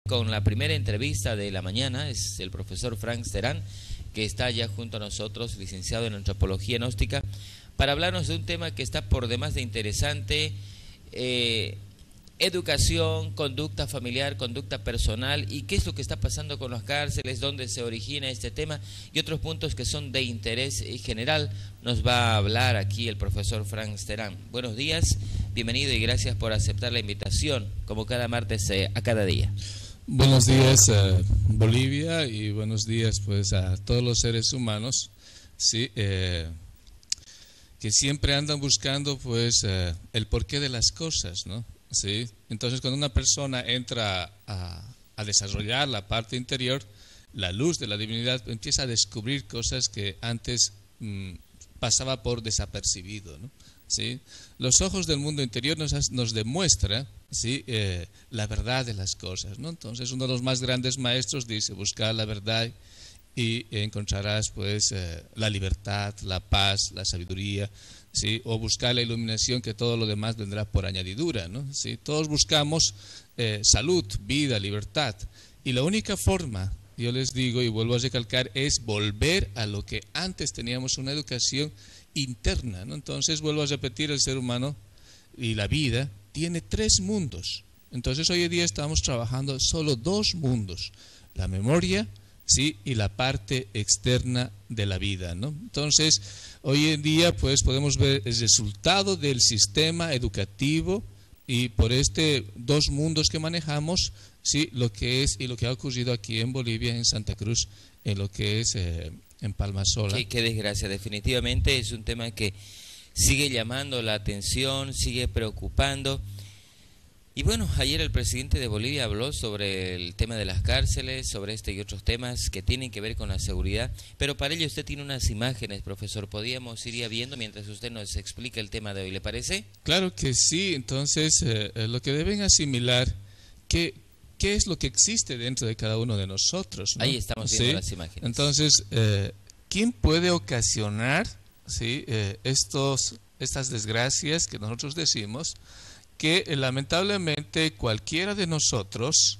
Con la primera entrevista de la mañana es el profesor Frank Sterán, que está ya junto a nosotros, licenciado en antropología gnóstica, para hablarnos de un tema que está por demás de interesante, educación, conducta familiar, conducta personal, y qué es lo que está pasando con las cárceles, dónde se origina este tema y otros puntos que son de interés general. Nos va a hablar aquí el profesor Frank Sterán. Buenos días, bienvenido y gracias por aceptar la invitación, como cada martes a cada día. Buenos días Bolivia, y buenos días pues a todos los seres humanos, sí, que siempre andan buscando pues el porqué de las cosas, ¿no? Sí. Entonces cuando una persona entra a desarrollar la parte interior, la luz de la divinidad, empieza a descubrir cosas que antes pasaba por desapercibido, ¿no? ¿Sí? Los ojos del mundo interior nos demuestra, ¿sí? La verdad de las cosas, ¿no? Entonces uno de los más grandes maestros dice: buscar la verdad y encontrarás pues la libertad, la paz, la sabiduría, ¿sí? O buscar la iluminación, que todo lo demás vendrá por añadidura, ¿no? ¿Sí? Todos buscamos salud, vida, libertad, y la única forma, yo les digo y vuelvo a recalcar, es volver a lo que antes teníamos, una educación interna, ¿no? Entonces vuelvo a repetir, el ser humano y la vida tiene tres mundos. Entonces hoy en día estamos trabajando solo dos mundos: la memoria, ¿sí? Y la parte externa de la vida, ¿no? Entonces hoy en día pues podemos ver el resultado del sistema educativo, y por este dos mundos que manejamos, ¿sí? Lo que es y lo que ha ocurrido aquí en Bolivia, en Santa Cruz, en lo que es en Palmasola. Qué desgracia, definitivamente es un tema que sigue llamando la atención, sigue preocupando. Y bueno, ayer el presidente de Bolivia habló sobre el tema de las cárceles, sobre este y otros temas que tienen que ver con la seguridad, pero para ello usted tiene unas imágenes, profesor. Podríamos ir viendo mientras usted nos explica el tema de hoy, ¿le parece? Claro que sí. Entonces lo que deben asimilar, ¿qué es lo que existe dentro de cada uno de nosotros, ¿no? Ahí estamos viendo, ¿sí?, las imágenes. Entonces, ¿quién puede ocasionar, ¿sí?, estas desgracias que nosotros decimos? Que lamentablemente cualquiera de nosotros,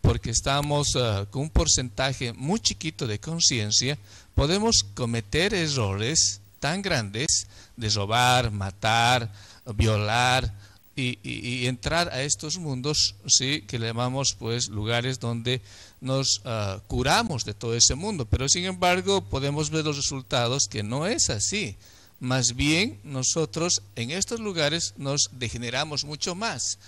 porque estamos con un porcentaje muy chiquito de conciencia, podemos cometer errores tan grandes de robar, matar, violar y entrar a estos mundos, ¿sí?, que le llamamos pues lugares donde nos curamos de todo ese mundo. Pero sin embargo podemos ver los resultados que no es así. Más bien nosotros en estos lugares nos degeneramos mucho más.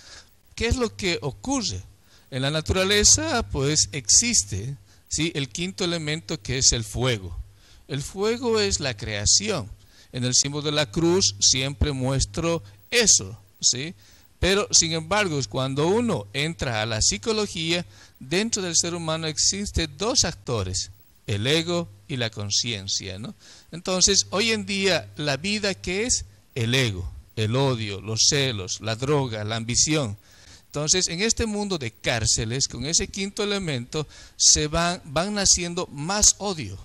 ¿Qué es lo que ocurre? En la naturaleza pues existe, ¿sí?, el quinto elemento, que es el fuego. El fuego es la creación. En el símbolo de la cruz siempre muestro eso, ¿sí? Pero sin embargo, cuando uno entra a la psicología, dentro del ser humano existen dos actores: el ego y la conciencia, ¿no? Entonces, hoy en día, la vida, ¿qué es? El ego, el odio, los celos, la droga, la ambición. Entonces, en este mundo de cárceles, con ese quinto elemento, van naciendo más odio,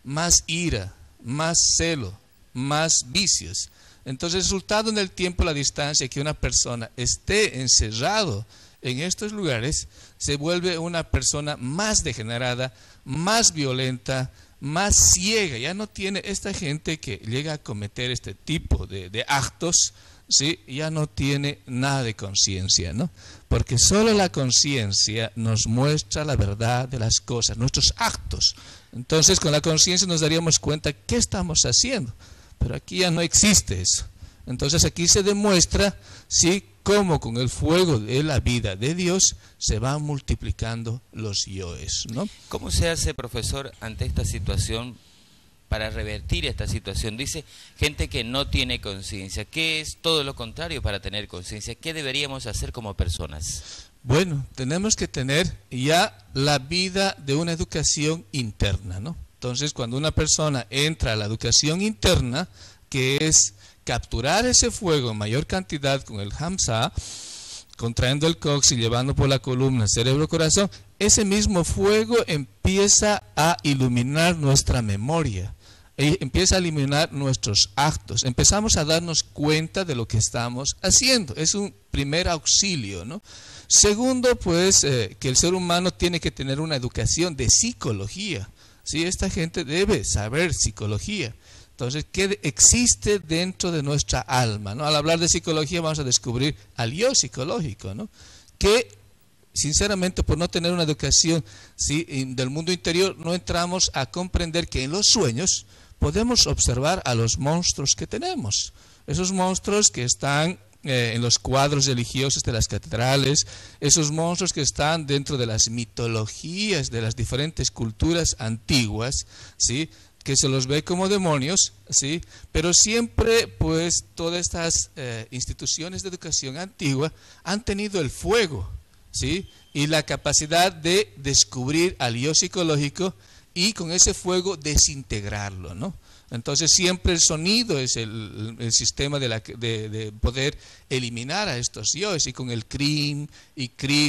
más ira, más celo, más vicios. Entonces, el resultado en el tiempo, la distancia, que una persona esté encerrado en estos lugares, se vuelve una persona más degenerada, más violenta, más ciega. Ya no tiene, esta gente que llega a cometer este tipo de actos, ¿sí?, ya no tiene nada de conciencia, ¿no? Porque solo la conciencia nos muestra la verdad de las cosas, nuestros actos. Entonces con la conciencia nos daríamos cuenta qué estamos haciendo, pero aquí ya no existe eso. Entonces aquí se demuestra, ¿sí?, cómo con el fuego de la vida de Dios se van multiplicando los yoes, ¿no? ¿Cómo se hace, profesor, ante esta situación para revertir esta situación? Dice gente que no tiene conciencia. ¿Qué es todo lo contrario para tener conciencia? ¿Qué deberíamos hacer como personas? Bueno, tenemos que tener ya la vida de una educación interna, ¿no? Entonces, cuando una persona entra a la educación interna, que es capturar ese fuego en mayor cantidad con el Hamsa, contrayendo el cox y llevando por la columna cerebro-corazón, ese mismo fuego empieza a iluminar nuestra memoria, empieza a eliminar nuestros actos. Empezamos a darnos cuenta de lo que estamos haciendo. Es un primer auxilio, ¿no? Segundo, pues, que el ser humano tiene que tener una educación de psicología. ¿Sí? Esta gente debe saber psicología. Entonces, ¿qué existe dentro de nuestra alma, ¿no? Al hablar de psicología vamos a descubrir al yo psicológico, ¿no? Que sinceramente, por no tener una educación, ¿sí?, del mundo interior, no entramos a comprender que en los sueños podemos observar a los monstruos que tenemos. Esos monstruos que están en los cuadros religiosos de las catedrales, esos monstruos que están dentro de las mitologías de las diferentes culturas antiguas, ¿sí?, que se los ve como demonios, ¿sí?, pero siempre, pues, todas estas instituciones de educación antigua han tenido el fuego, ¿sí?, y la capacidad de descubrir al yo psicológico y con ese fuego desintegrarlo, ¿no? Entonces siempre el sonido es el sistema de poder eliminar a estos yoes, y con el CRIM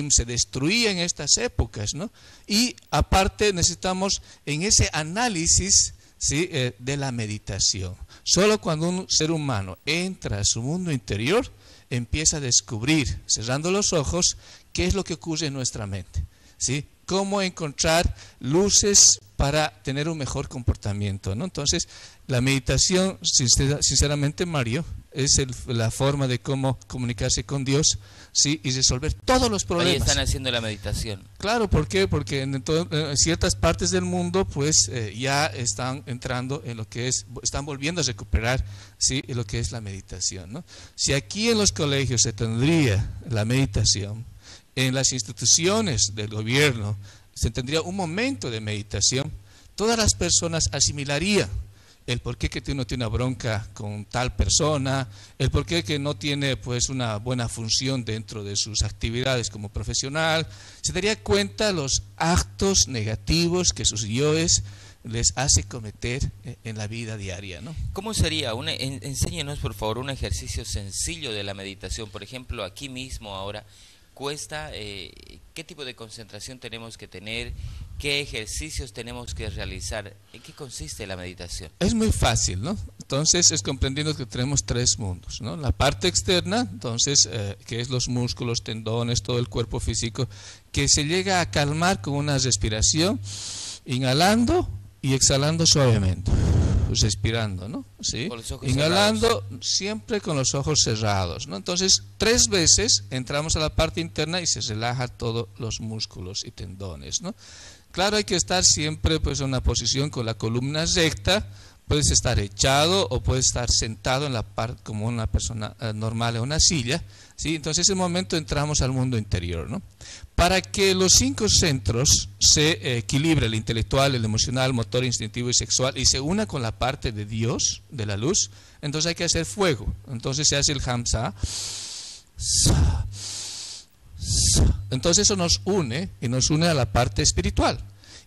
se destruía en estas épocas, ¿no? Y aparte necesitamos en ese análisis, ¿sí?, de la meditación. Solo cuando un ser humano entra a su mundo interior, empieza a descubrir, cerrando los ojos, qué es lo que ocurre en nuestra mente, ¿sí? Cómo encontrar luces para tener un mejor comportamiento, ¿no? Entonces, la meditación, sinceramente, Mario, es la forma de cómo comunicarse con Dios, ¿sí?, y resolver todos los problemas. Ahí están haciendo la meditación. Claro, ¿por qué? Porque en ciertas partes del mundo, pues, ya están entrando en lo que es, están volviendo a recuperar, ¿sí?, lo que es la meditación, ¿no? Si aquí en los colegios se tendría la meditación, en las instituciones del gobierno se tendría un momento de meditación, todas las personas asimilarían el por qué que uno tiene una bronca con tal persona, el por qué que no tiene, pues, una buena función dentro de sus actividades como profesional. Se daría cuenta los actos negativos que sus yoes les hace cometer en la vida diaria, ¿no? ¿Cómo sería? Enséñenos, por favor, un ejercicio sencillo de la meditación. Por ejemplo, aquí mismo ahora cuesta, ¿qué tipo de concentración tenemos que tener? ¿Qué ejercicios tenemos que realizar? ¿En qué consiste la meditación? Es muy fácil, ¿no? Entonces es comprendiendo que tenemos tres mundos, ¿no? La parte externa, entonces, que es los músculos, tendones, todo el cuerpo físico, que se llega a calmar con una respiración, inhalando y exhalando suavemente, respirando, ¿no? ¿Sí? Inhalando cerrados, siempre con los ojos cerrados, ¿no? Entonces 3 veces entramos a la parte interna y se relaja todos los músculos y tendones, ¿no? Claro, hay que estar siempre, pues, en una posición con la columna recta. Puedes estar echado o puedes estar sentado en la parte como una persona normal en una silla, ¿sí? Entonces en ese momento entramos al mundo interior, ¿no? Para que los 5 centros se equilibren, el intelectual, el emocional, motor, instintivo y sexual, y se una con la parte de Dios, de la luz, entonces hay que hacer fuego. Entonces se hace el Hamsa. Entonces eso nos une, y nos une a la parte espiritual.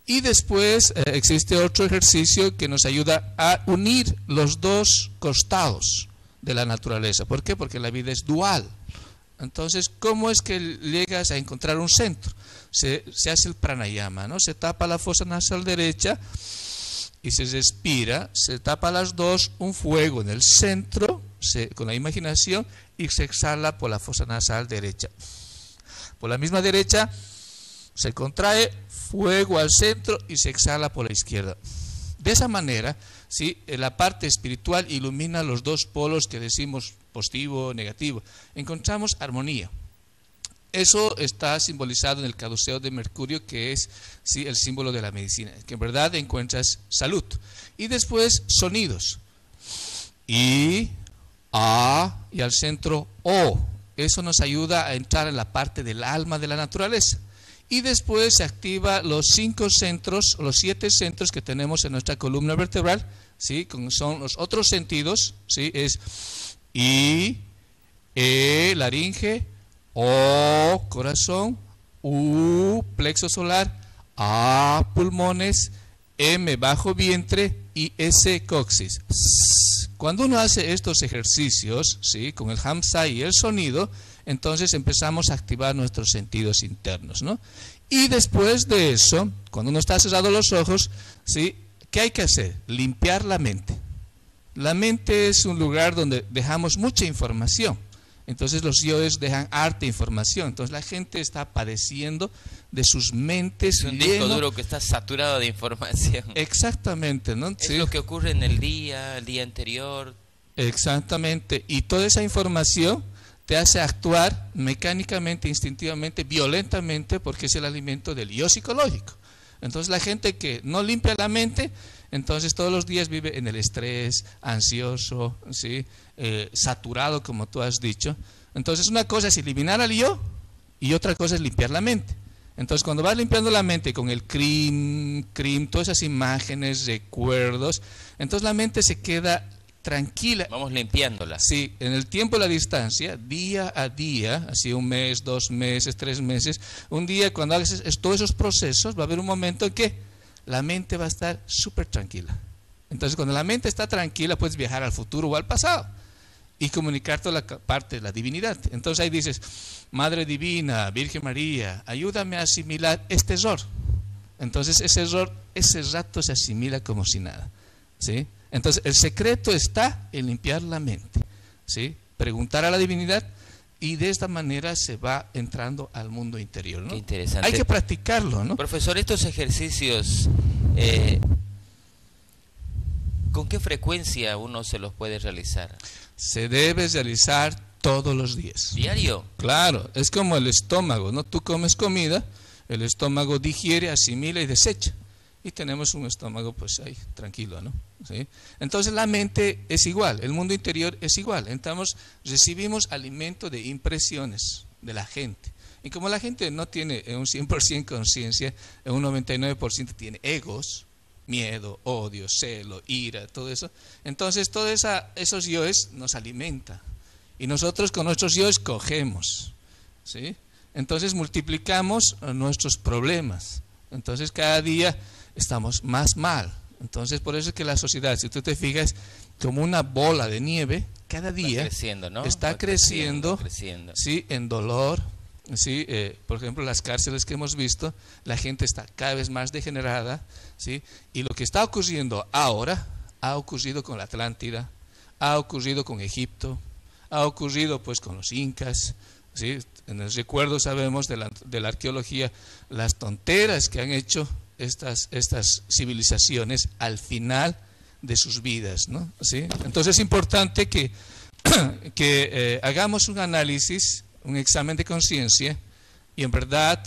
Y después existe otro ejercicio que nos ayuda a unir los dos costados de la naturaleza. ¿Por qué? Porque la vida es dual. Entonces, ¿cómo es que llegas a encontrar un centro? Se hace el pranayama, ¿no? Se tapa la fosa nasal derecha y se respira, se tapa las dos, un fuego en el centro, con la imaginación, y se exhala por la fosa nasal derecha. Por la misma derecha se contrae, fuego al centro, y se exhala por la izquierda. De esa manera, ¿sí?, la parte espiritual ilumina los dos polos que decimos positivo, negativo. Encontramos armonía. Eso está simbolizado en el caduceo de Mercurio, que es, ¿sí?, el símbolo de la medicina, que en verdad encuentras salud. Y después sonidos. I, A, y al centro O. Eso nos ayuda a entrar en la parte del alma de la naturaleza. Y después se activa los 5 centros, los 7 centros que tenemos en nuestra columna vertebral, ¿sí?, son los otros sentidos, ¿sí?, es I, E, laringe, O, corazón, U, plexo solar, A, pulmones, M, bajo vientre, y S, coxis. Cuando uno hace estos ejercicios, ¿sí?, con el Hamsa y el sonido, entonces empezamos a activar nuestros sentidos internos, ¿no? Y después de eso, cuando uno está cerrado los ojos, ¿sí?, ¿Qué hay que hacer? Limpiar la mente. La mente es un lugar donde dejamos mucha información. Entonces los yoes dejan harta información. Entonces la gente está padeciendo de sus mentes. Es un disco duro que está saturado de información. Exactamente, ¿no? Es lo que ocurre en el día anterior. Exactamente. Y toda esa información te hace actuar mecánicamente, instintivamente, violentamente, porque es el alimento del yo psicológico. Entonces la gente que no limpia la mente, entonces todos los días vive en el estrés, ansioso, ¿sí? Saturado, como tú has dicho. Entonces una cosa es eliminar al yo y otra cosa es limpiar la mente. Entonces cuando vas limpiando la mente con el crimen, todas esas imágenes, recuerdos, entonces la mente se queda tranquila. Vamos limpiándola. Sí, en el tiempo y la distancia, día a día, así 1 mes, 2 meses, 3 meses, un día cuando hagas todos esos procesos, va a haber un momento en que la mente va a estar súper tranquila. Entonces cuando la mente está tranquila, puedes viajar al futuro o al pasado y comunicar toda la parte de la divinidad. Entonces ahí dices, Madre Divina, Virgen María, ayúdame a asimilar este error. Entonces ese error, ese rato se asimila como si nada, ¿sí? Entonces el secreto está en limpiar la mente, ¿sí? Preguntar a la divinidad y de esta manera se va entrando al mundo interior, ¿no? Qué interesante. Hay que practicarlo, ¿no? Profesor, estos ejercicios, ¿con qué frecuencia uno se los puede realizar? Se debe realizar todos los días. ¿Diario? Claro, es como el estómago, ¿no? Tú comes comida, el estómago digiere, asimila y desecha. Y tenemos un estómago pues ahí, tranquilo, ¿no? ¿Sí? Entonces la mente es igual, el mundo interior es igual. Entonces recibimos alimento de impresiones de la gente. Y como la gente no tiene un 100% conciencia, un 99% tiene egos, miedo, odio, celo, ira, todo eso. Entonces todos esos yoes nos alimentan. Y nosotros con nuestros yoes cogemos, ¿sí? Entonces multiplicamos nuestros problemas. Entonces cada día estamos más mal. Entonces por eso es que la sociedad, si tú te fijas, como una bola de nieve, cada día creciendo, ¿no? está creciendo, creciendo. ¿sí? En dolor, ¿sí? Por ejemplo, las cárceles que hemos visto, la gente está cada vez más degenerada, ¿sí? Y lo que está ocurriendo ahora, ha ocurrido con la Atlántida, ha ocurrido con Egipto, ha ocurrido pues con los incas, ¿sí? En el recuerdo sabemos de la arqueología las tonteras que han hecho estas civilizaciones al final de sus vidas, ¿no? ¿Sí? Entonces es importante que hagamos un análisis, un examen de conciencia y en verdad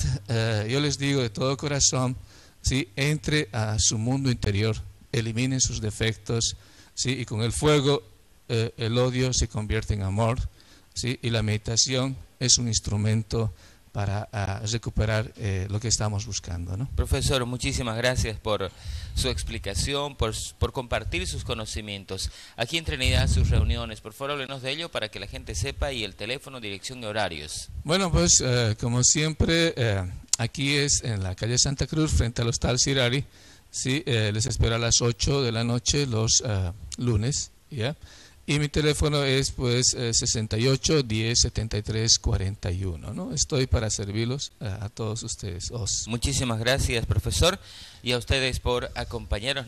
yo les digo de todo corazón, ¿sí? Entre a su mundo interior, eliminen sus defectos, ¿sí? Y con el fuego el odio se convierte en amor, ¿sí? Y la meditación es un instrumento para recuperar lo que estamos buscando, ¿no? Profesor, muchísimas gracias por su explicación, por compartir sus conocimientos. Aquí en Trinidad, sus reuniones, por favor, háblenos de ello para que la gente sepa, y el teléfono, dirección y horarios. Bueno, pues como siempre, aquí es en la calle Santa Cruz, frente al Hostal Sirari, ¿sí? Les espero a las 8 de la noche los lunes, ¿ya? Y mi teléfono es pues 68 10 73 41, ¿no? Estoy para servirlos a todos ustedes. Muchísimas gracias, profesor, y a ustedes por acompañarnos.